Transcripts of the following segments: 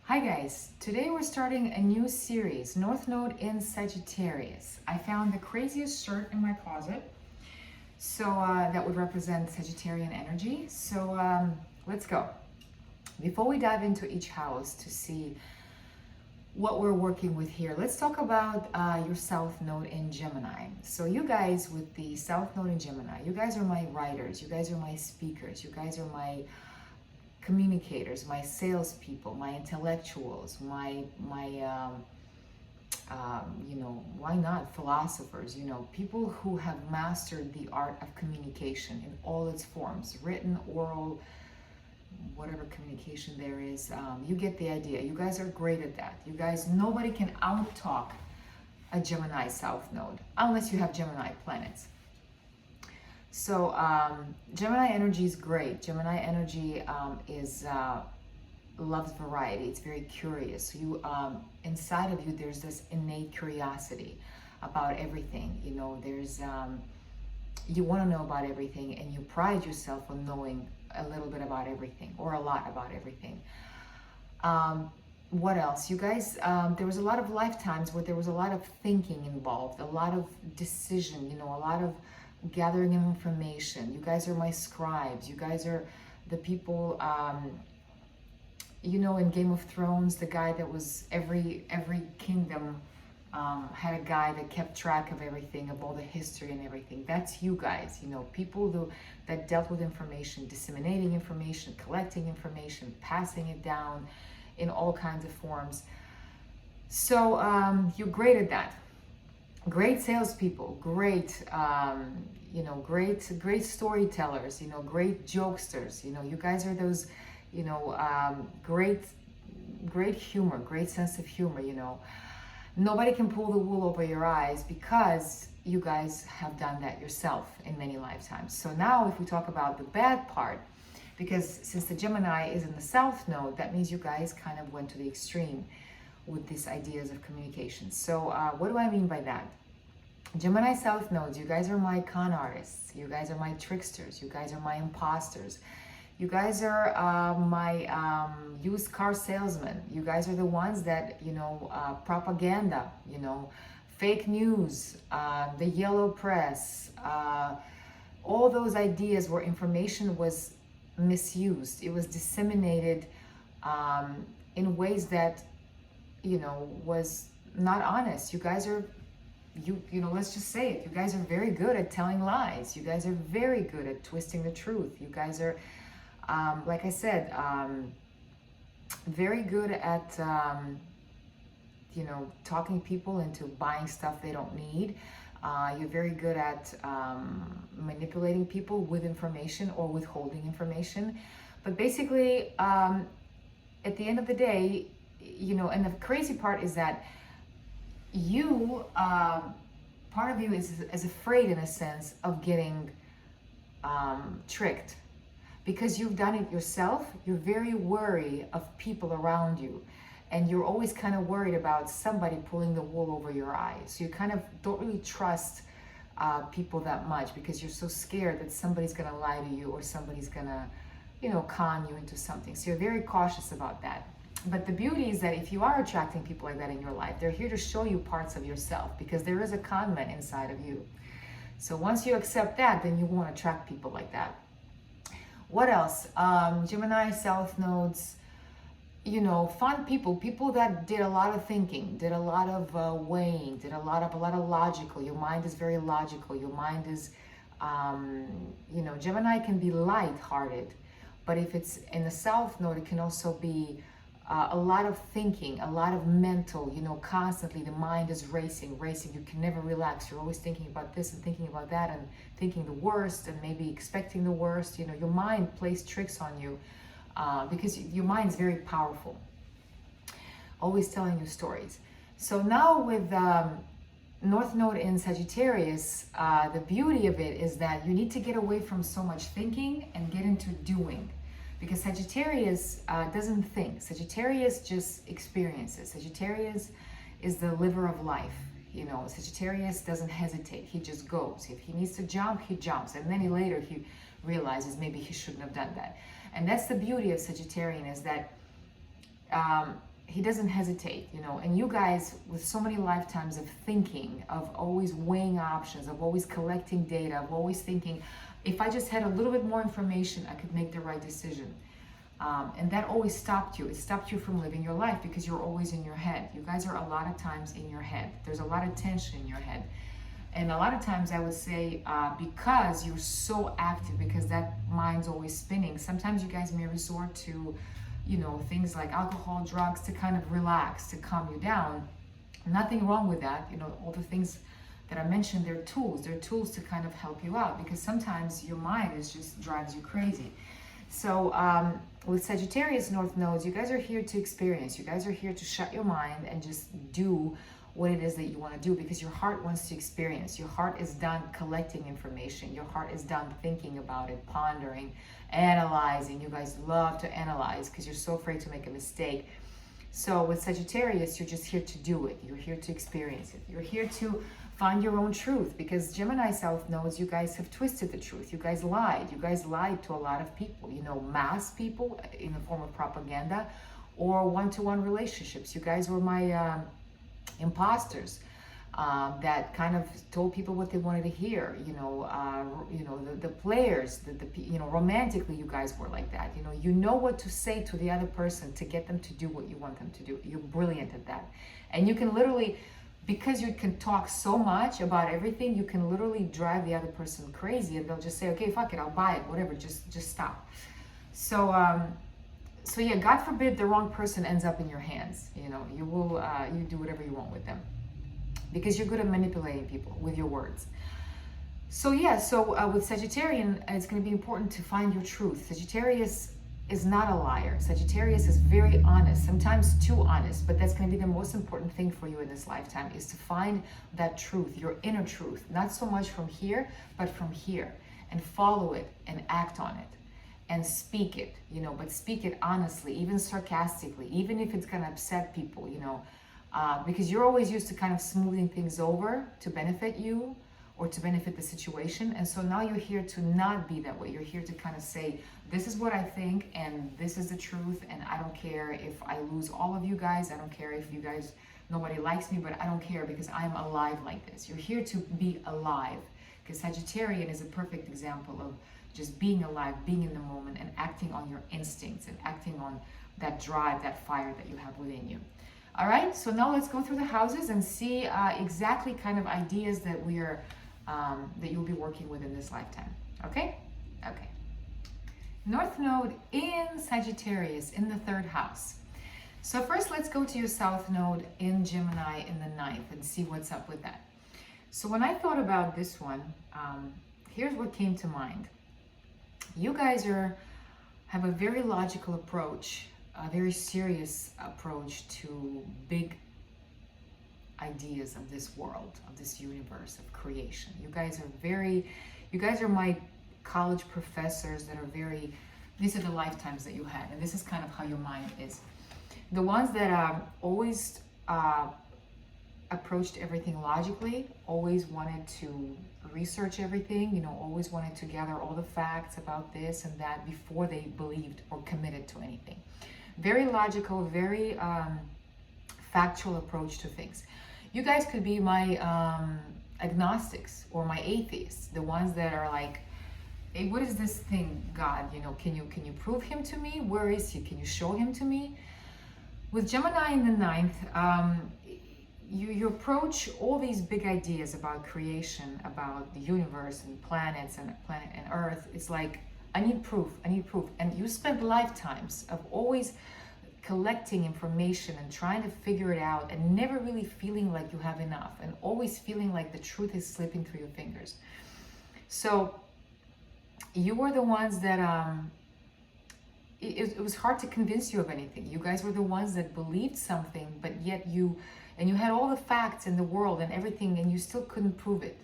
Hi guys, today we're starting a new series, North Node in Sagittarius. I found the craziest shirt in my closet, so that would represent Sagittarian energy. So let's go. Before we dive into each house to see what we're working with here, let's talk about your South Node in Gemini. So you guys with the South Node in Gemini, you guys are my writers, you guys are my speakers, you guys are my communicators, my salespeople, my intellectuals, my why not philosophers? People who have mastered the art of communication in all its forms, written, oral, whatever communication there is. You get the idea. You guys are great at that. You guys, nobody can out-talk a Gemini South Node unless you have Gemini planets. So Gemini energy is great. Gemini energy loves variety. It's very curious. So you inside of you, there's this innate curiosity about everything. There's you want to know about everything, and you pride yourself on knowing a little bit about everything or a lot about everything. What else? You guys, there was a lot of lifetimes where there was a lot of thinking involved, a lot of decision. A lot of gathering information. You guys are my scribes. You guys are the people, in Game of Thrones, the guy that was every kingdom had a guy that kept track of everything, of all the history and everything. That's you guys, people that dealt with information, disseminating information, collecting information, passing it down in all kinds of forms. So you're great at that. Great salespeople, great, great storytellers, great jokesters. You guys are those, great humor, great sense of humor. Nobody can pull the wool over your eyes because you guys have done that yourself in many lifetimes. So now, if we talk about the bad part, because since the Gemini is in the South Node, that means you guys kind of went to the extreme with these ideas of communication. So what do I mean by that? Gemini South Nodes, you guys are my con artists, you guys are my tricksters, you guys are my imposters, you guys are my used car salesmen, you guys are the ones that, propaganda, fake news, the yellow press, all those ideas where information was misused, it was disseminated in ways that was not honest. You guys are, let's just say it. You guys are very good at telling lies. You guys are very good at twisting the truth. You guys are, like I said, very good at, talking people into buying stuff they don't need. You're very good at manipulating people with information or withholding information. But basically, at the end of the day, and the crazy part is that you, part of you is afraid in a sense of getting tricked. Because you've done it yourself, you're very wary of people around you. And you're always kind of worried about somebody pulling the wool over your eyes. So you kind of don't really trust people that much because you're so scared that somebody's going to lie to you or somebody's going to, con you into something. So you're very cautious about that. But the beauty is that if you are attracting people like that in your life, they're here to show you parts of yourself because there is a con man inside of you. So once you accept that, then you won't attract people like that. What else? Gemini South Nodes, fun people that did a lot of thinking, did a lot of weighing, did a lot of logical. Your mind is very logical. Your mind is, Gemini can be light-hearted, but if it's in the South Node, it can also be a lot of thinking, a lot of mental, constantly the mind is racing. You can never relax. You're always thinking about this and thinking about that and thinking the worst and maybe expecting the worst. Your mind plays tricks on you because your mind is very powerful, always telling you stories. So now with North Node in Sagittarius, the beauty of it is that you need to get away from so much thinking and get into doing. Because Sagittarius doesn't think. Sagittarius just experiences. Sagittarius is the liver of life. Sagittarius doesn't hesitate. He just goes. If he needs to jump, he jumps. And then later he realizes maybe he shouldn't have done that. And that's the beauty of Sagittarian, is that he doesn't hesitate, you know. And you guys, with so many lifetimes of thinking, of always weighing options, of always collecting data, of always thinking, if I just had a little bit more information, I could make the right decision. And that always stopped you. It stopped you from living your life because you're always in your head. You guys are a lot of times in your head. There's a lot of tension in your head. And a lot of times I would say, because you're so active, because that mind's always spinning, sometimes you guys may resort to, you know, things like alcohol, drugs to kind of relax, to calm you down. Nothing wrong with that. You know, all the things that I mentioned, they're tools. They're tools to kind of help you out, because sometimes your mind is just drives you crazy. So with Sagittarius North Nodes, you guys are here to experience. You guys are here to shut your mind and just do what it is that you want to do, because your heart wants to experience. Your heart is done collecting information. Your heart is done thinking about it, pondering, analyzing. You guys love to analyze because you're so afraid to make a mistake. So with Sagittarius, you're just here to do it. You're here to experience it. You're here to find your own truth, because Gemini South Nodes, you guys have twisted the truth. You guys lied. You guys lied to a lot of people, you know, mass people in the form of propaganda or one-to-one relationships. You guys were my imposters that kind of told people what they wanted to hear. You know, the players, you know, romantically, you guys were like that. You know what to say to the other person to get them to do what you want them to do. You're brilliant at that, and you can literally, because you can talk so much about everything, you can literally drive the other person crazy, and they'll just say, okay, fuck it, I'll buy it, whatever, just stop. So so yeah, God forbid the wrong person ends up in your hands. You know, you will you do whatever you want with them, because you're good at manipulating people with your words. So yeah, so with Sagittarian, it's going to be important to find your truth. Sagittarius is not a liar. Sagittarius is very honest, sometimes too honest, but that's going to be the most important thing for you in this lifetime, is to find that truth, your inner truth, not so much from here, but from here, and follow it and act on it and speak it, you know, but speak it honestly, even sarcastically, even if it's going to upset people, you know, because you're always used to kind of smoothing things over to benefit you or to benefit the situation. And so now you're here to not be that way. You're here to kind of say, this is what I think, and this is the truth, and I don't care if I lose all of you guys. I don't care if you guys, nobody likes me, but I don't care, because I'm alive like this. You're here to be alive, because Sagittarian is a perfect example of just being alive, being in the moment, and acting on your instincts, and acting on that drive, that fire that you have within you. All right, so now let's go through the houses and see exactly kind of ideas that we are that you'll be working with in this lifetime. Okay? Okay. North Node in Sagittarius in the 3rd house. So first, let's go to your South Node in Gemini in the 9th and see what's up with that. So when I thought about this one, here's what came to mind. You guys have a very logical approach, a very serious approach to big ideas of this world, of this universe, of creation. You guys are my college professors that are these are the lifetimes that you had, and this is kind of how your mind is. The ones that always approached everything logically, always wanted to research everything, you know, always wanted to gather all the facts about this and that before they believed or committed to anything. Very logical, very factual approach to things. You guys could be my agnostics or my atheists, the ones that are like, hey, what is this thing, God? You know, can you prove him to me? Where is he? Can you show him to me? With Gemini in the 9th, you approach all these big ideas about creation, about the universe and planets and planet and Earth. It's like, I need proof. And you spend lifetimes of always collecting information and trying to figure it out, and never really feeling like you have enough, and always feeling like the truth is slipping through your fingers. So you were the ones that it was hard to convince you of anything. You guys were the ones that believed something, but yet you had all the facts in the world and everything, and you still couldn't prove it.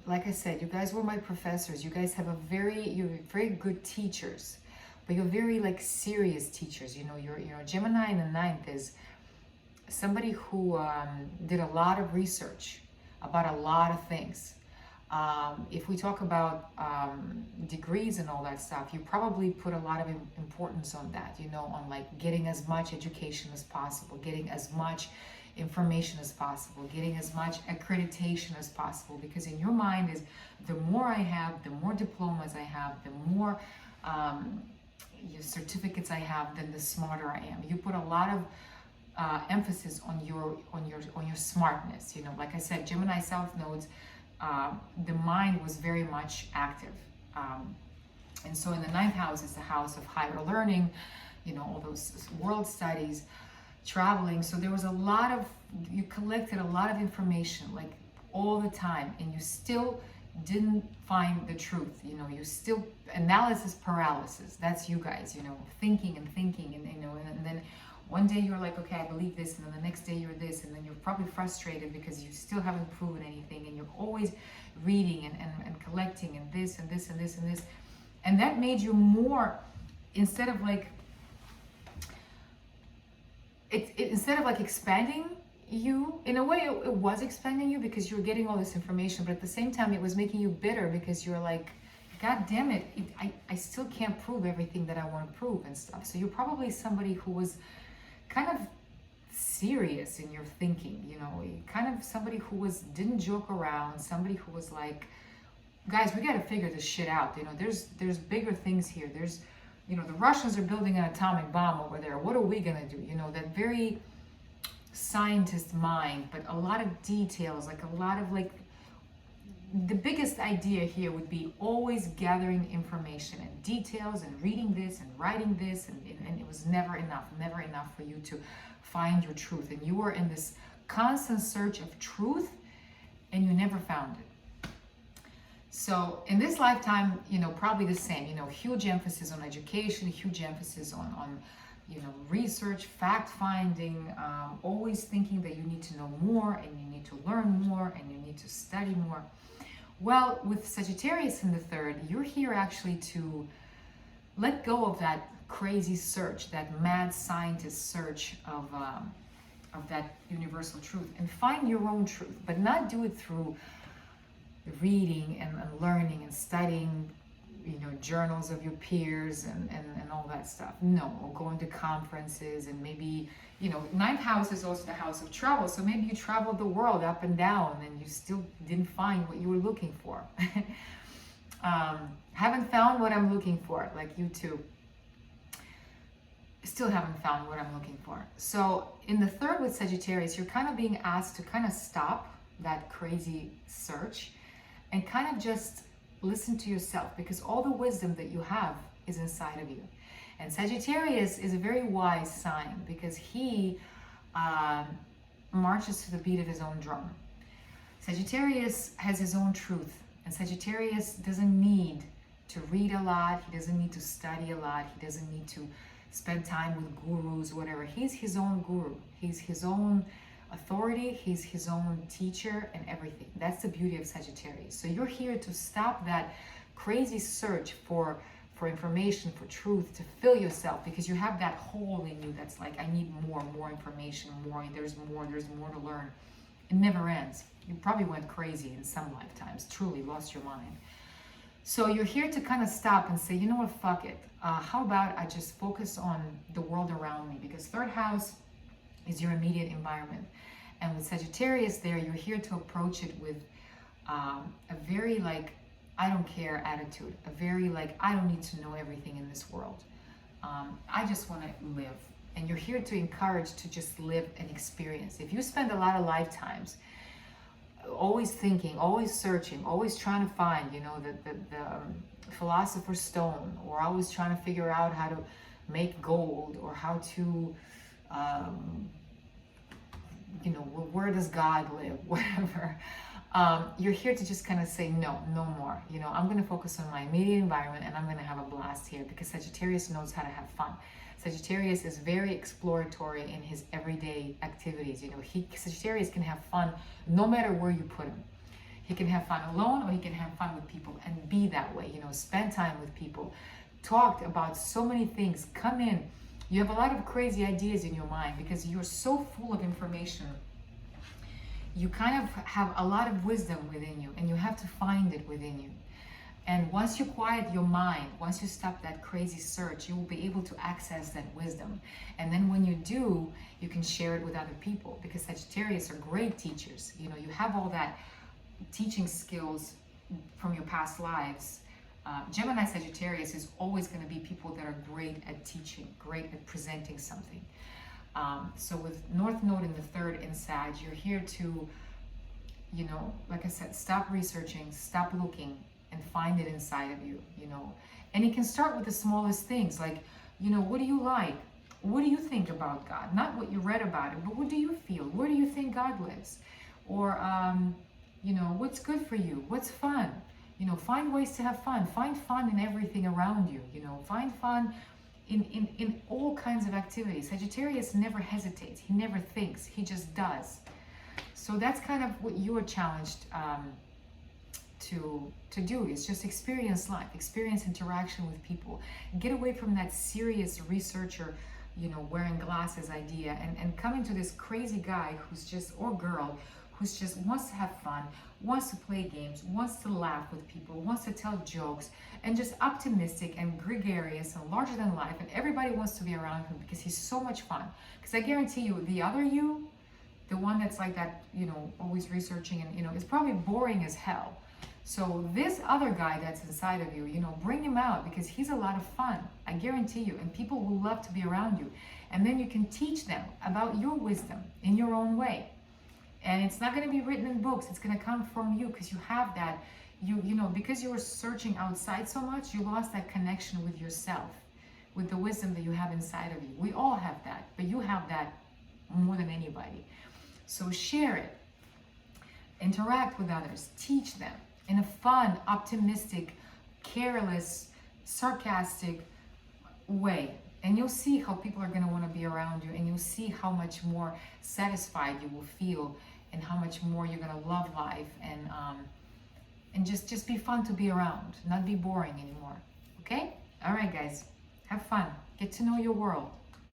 Like I said, you guys were my professors. You guys have you're very good teachers, but you're very like serious teachers. You know, you're Gemini in the 9th is somebody who did a lot of research about a lot of things. If we talk about degrees and all that stuff, you probably put a lot of importance on that, you know, on like getting as much education as possible, getting as much information as possible, getting as much accreditation as possible, because in your mind is the more I have, the more diplomas I have, the more certificates I have, then the smarter I am. You put a lot of emphasis on your smartness. You know, like I said, Gemini South nodes, the mind was very much active, and so in the ninth house is the house of higher learning. You know, all those world studies, traveling. So there was a lot of, you collected a lot of information like all the time, and you still didn't find the truth. You know, you still, analysis paralysis. That's you guys, you know, thinking and thinking, and you know, and then one day you're like, okay, I believe this, and then the next day you're this, and then you're probably frustrated because you still haven't proven anything, and you're always reading and collecting and this and this and this and this. And that made you more, instead of like, instead of like expanding you, in a way it was expanding you because you were getting all this information, but at the same time it was making you bitter because you're like, God damn it, I still can't prove everything that I want to prove and stuff. So you're probably somebody who was kind of serious in your thinking, you know, kind of somebody who didn't joke around, somebody who was like, guys, we got to figure this shit out. You know, there's bigger things here. There's, you know, the Russians are building an atomic bomb over there. What are we gonna do? You know, that very scientist mind, but a lot of details, like a lot of like, the biggest idea here would be always gathering information and details and reading this and writing this, and it was never enough for you to find your truth. And you were in this constant search of truth, and you never found it. So in this lifetime, you know, probably the same, you know, huge emphasis on education, huge emphasis on you know, research, fact finding, always thinking that you need to know more and you need to learn more and you need to study more. Well, with Sagittarius in the third, you're here actually to let go of that crazy search, that mad scientist search of that universal truth, and find your own truth, but not do it through reading and learning and studying, you know, journals of your peers and all that stuff. No, or going to conferences, and maybe, you know, ninth house is also the house of travel. So maybe you traveled the world up and down and you still didn't find what you were looking for. Haven't found what I'm looking for, like you too. Still haven't found what I'm looking for. So in the third with Sagittarius, you're kind of being asked to kind of stop that crazy search and kind of just listen to yourself, because all the wisdom that you have is inside of you. And Sagittarius is a very wise sign because he marches to the beat of his own drum. Sagittarius has his own truth, and Sagittarius doesn't need to read a lot, he doesn't need to study a lot, he doesn't need to spend time with gurus, whatever. He's his own guru, he's his own authority, he's his own teacher and everything. That's the beauty of Sagittarius. So you're here to stop that crazy search for information, for truth, to fill yourself, because you have that hole in you that's like, I need more information, there's more to learn. It never ends. You probably went crazy in some lifetimes, truly lost your mind. So you're here to kind of stop and say, you know what, fuck it. How about I just focus on the world around me? Because third house is your immediate environment. And with Sagittarius there, you're here to approach it with a very like, I don't care attitude, a very like, I don't need to know everything in this world. I just want to live. And you're here to encourage to just live and experience. If you spend a lot of lifetimes always thinking, always searching, always trying to find, you know, the philosopher's stone, or always trying to figure out how to make gold, or how to, you know, where does God live, whatever. You're here to just kind of say, no more. You know, I'm going to focus on my immediate environment and I'm going to have a blast here, because Sagittarius knows how to have fun. Sagittarius is very exploratory in his everyday activities. You know, Sagittarius can have fun no matter where you put him. He can have fun alone, or he can have fun with people and be that way. You know, spend time with people, talk about so many things, come in. You have a lot of crazy ideas in your mind because you're so full of information. you kind of have a lot of wisdom within you, and you have to find it within you. And once you quiet your mind, once you stop that crazy search, you will be able to access that wisdom. And then when you do, you can share it with other people, because Sagittarius are great teachers. You know, you have all that teaching skills from your past lives. Gemini Sagittarius is always going to be people that are great at teaching, great at presenting something. So with North Node in the third in Sag, you're here to, you know, like I said, stop researching, stop looking, and find it inside of you, you know. And it can start with the smallest things, like, you know, what do you like? What do you think about God? Not what you read about it, but what do you feel? Where do you think God lives? Or, you know, what's good for you? What's fun? You know, find ways to have fun. Find fun in everything around you, you know. Find fun in all kinds of activities. Sagittarius never hesitates. He never thinks. He just does. So that's kind of what you are challenged to do, is just experience life, experience interaction with people. Get away from that serious researcher, you know, wearing glasses idea, and coming to this crazy guy who's just, or girl, who's just wants to have fun, wants to play games, wants to laugh with people, wants to tell jokes, and just optimistic and gregarious and larger than life, and everybody wants to be around him because he's so much fun. Because I guarantee you, the other you, the one that's like that, you know, always researching and, you know, is probably boring as hell. So this other guy that's inside of you, you know, bring him out, because he's a lot of fun, I guarantee you, and people will love to be around you. And then you can teach them about your wisdom in your own way. And it's not going to be written in books. It's going to come from you, because you have that, you know, because you were searching outside so much, you lost that connection with yourself, with the wisdom that you have inside of you. We all have that, but you have that more than anybody. So share it, interact with others, teach them in a fun, optimistic, careless, sarcastic way. And you'll see how people are going to want to be around you, and you'll see how much more satisfied you will feel, and how much more you're going to love life, and just be fun to be around, not be boring anymore. Okay? All right, guys. Have fun. Get to know your world.